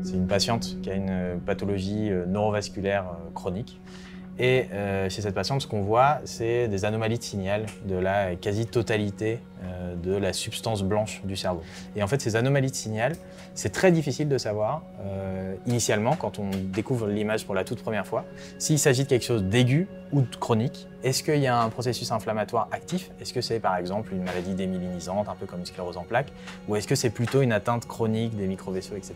C'est une patiente qui a une pathologie neurovasculaire chronique. Et chez cette patiente, ce qu'on voit, c'est des anomalies de signal de la quasi-totalité de la substance blanche du cerveau. Et en fait, ces anomalies de signal, c'est très difficile de savoir, initialement, quand on découvre l'image pour la toute première fois, s'il s'agit de quelque chose d'aigu ou de chronique. Est-ce qu'il y a un processus inflammatoire actif? Est-ce que c'est par exemple une maladie démyélinisante, un peu comme une sclérose en plaques? Ou est-ce que c'est plutôt une atteinte chronique des microvaisseaux, etc.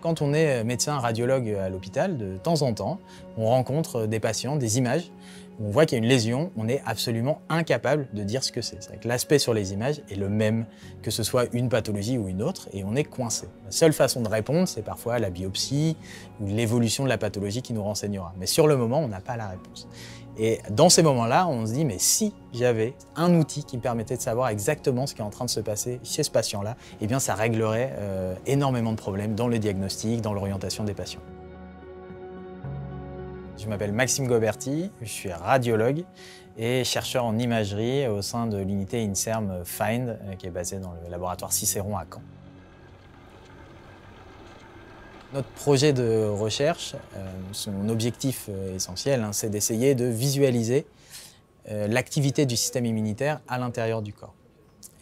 Quand on est médecin radiologue à l'hôpital, de temps en temps, on rencontre des patients, des images, où on voit qu'il y a une lésion, on est absolument incapable de dire ce que c'est. C'est-à-dire que l'aspect sur les images est le même, que ce soit une pathologie ou une autre, et on est coincé. La seule façon de répondre, c'est parfois la biopsie ou l'évolution de la pathologie qui nous renseignera. Mais sur le moment, on n'a pas la réponse. Et dans ces moments-là, on se dit, mais si j'avais un outil qui me permettait de savoir exactement ce qui est en train de se passer chez ce patient-là, eh bien ça réglerait énormément de problèmes dans le diagnostic, dans l'orientation des patients. Je m'appelle Maxime Goberti, je suis radiologue et chercheur en imagerie au sein de l'unité INSERM FIND, qui est basée dans le laboratoire Cicéron à Caen. Notre projet de recherche, son objectif essentiel, c'est d'essayer de visualiser l'activité du système immunitaire à l'intérieur du corps.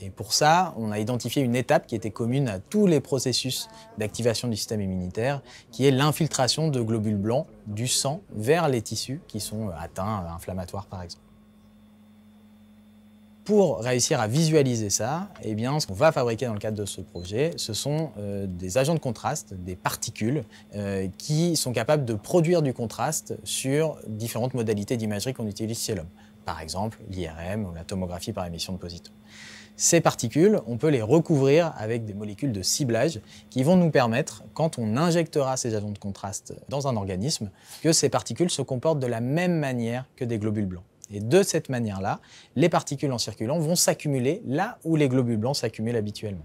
Et pour ça, on a identifié une étape qui était commune à tous les processus d'activation du système immunitaire, qui est l'infiltration de globules blancs du sang vers les tissus qui sont atteints, inflammatoires par exemple. Pour réussir à visualiser ça, eh bien, ce qu'on va fabriquer dans le cadre de ce projet, ce sont des agents de contraste, des particules, qui sont capables de produire du contraste sur différentes modalités d'imagerie qu'on utilise chez l'homme. Par exemple, l'IRM ou la tomographie par émission de positons. Ces particules, on peut les recouvrir avec des molécules de ciblage qui vont nous permettre, quand on injectera ces agents de contraste dans un organisme, que ces particules se comportent de la même manière que des globules blancs. Et de cette manière-là, les particules en circulant vont s'accumuler là où les globules blancs s'accumulent habituellement.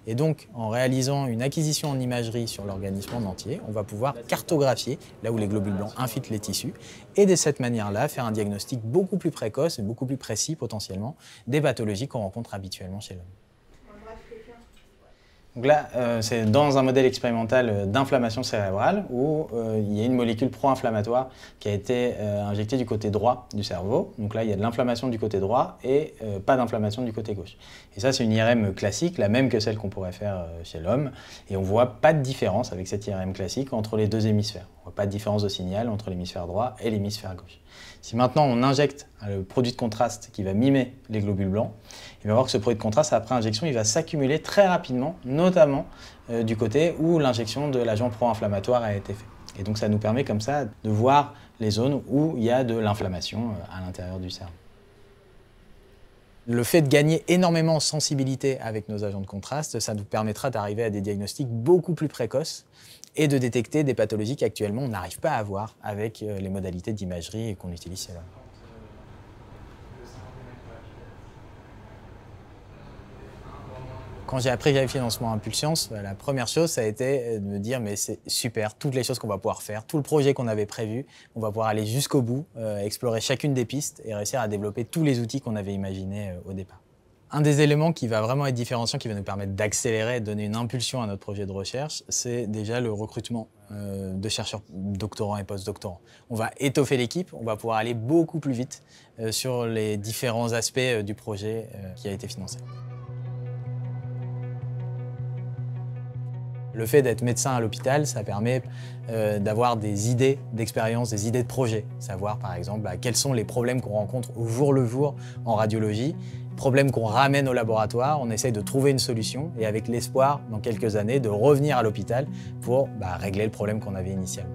Et donc, en réalisant une acquisition en imagerie sur l'organisme en entier, on va pouvoir cartographier là où les globules blancs infiltrent les tissus et de cette manière-là, faire un diagnostic beaucoup plus précoce et beaucoup plus précis potentiellement des pathologies qu'on rencontre habituellement chez l'homme. Donc là, c'est dans un modèle expérimental d'inflammation cérébrale où il y a une molécule pro-inflammatoire qui a été injectée du côté droit du cerveau. Donc là, il y a de l'inflammation du côté droit et pas d'inflammation du côté gauche. Et ça, c'est une IRM classique, la même que celle qu'on pourrait faire chez l'homme. Et on ne voit pas de différence avec cette IRM classique entre les deux hémisphères. On ne voit pas de différence de signal entre l'hémisphère droit et l'hémisphère gauche. Si maintenant on injecte le produit de contraste qui va mimer les globules blancs, il va voir que ce produit de contraste, après injection, il va s'accumuler très rapidement, notamment du côté où l'injection de l'agent pro-inflammatoire a été faite. Et donc ça nous permet comme ça de voir les zones où il y a de l'inflammation à l'intérieur du cerveau. Le fait de gagner énormément en sensibilité avec nos agents de contraste, ça nous permettra d'arriver à des diagnostics beaucoup plus précoces et de détecter des pathologies qu'actuellement on n'arrive pas à voir avec les modalités d'imagerie qu'on utilise chez l'homme. Quand j'ai appris Vérifier Lancement Impulscience, la première chose, ça a été de me dire mais c'est super, toutes les choses qu'on va pouvoir faire, tout le projet qu'on avait prévu, on va pouvoir aller jusqu'au bout, explorer chacune des pistes et réussir à développer tous les outils qu'on avait imaginés au départ. Un des éléments qui va vraiment être différenciant, qui va nous permettre d'accélérer, de donner une impulsion à notre projet de recherche, c'est déjà le recrutement de chercheurs doctorants et post-doctorants. On va étoffer l'équipe, on va pouvoir aller beaucoup plus vite sur les différents aspects du projet qui a été financé. Le fait d'être médecin à l'hôpital, ça permet d'avoir des idées d'expérience, des idées de projet. Savoir par exemple quels sont les problèmes qu'on rencontre au jour le jour en radiologie, problèmes qu'on ramène au laboratoire, on essaye de trouver une solution et avec l'espoir, dans quelques années, de revenir à l'hôpital pour régler le problème qu'on avait initialement.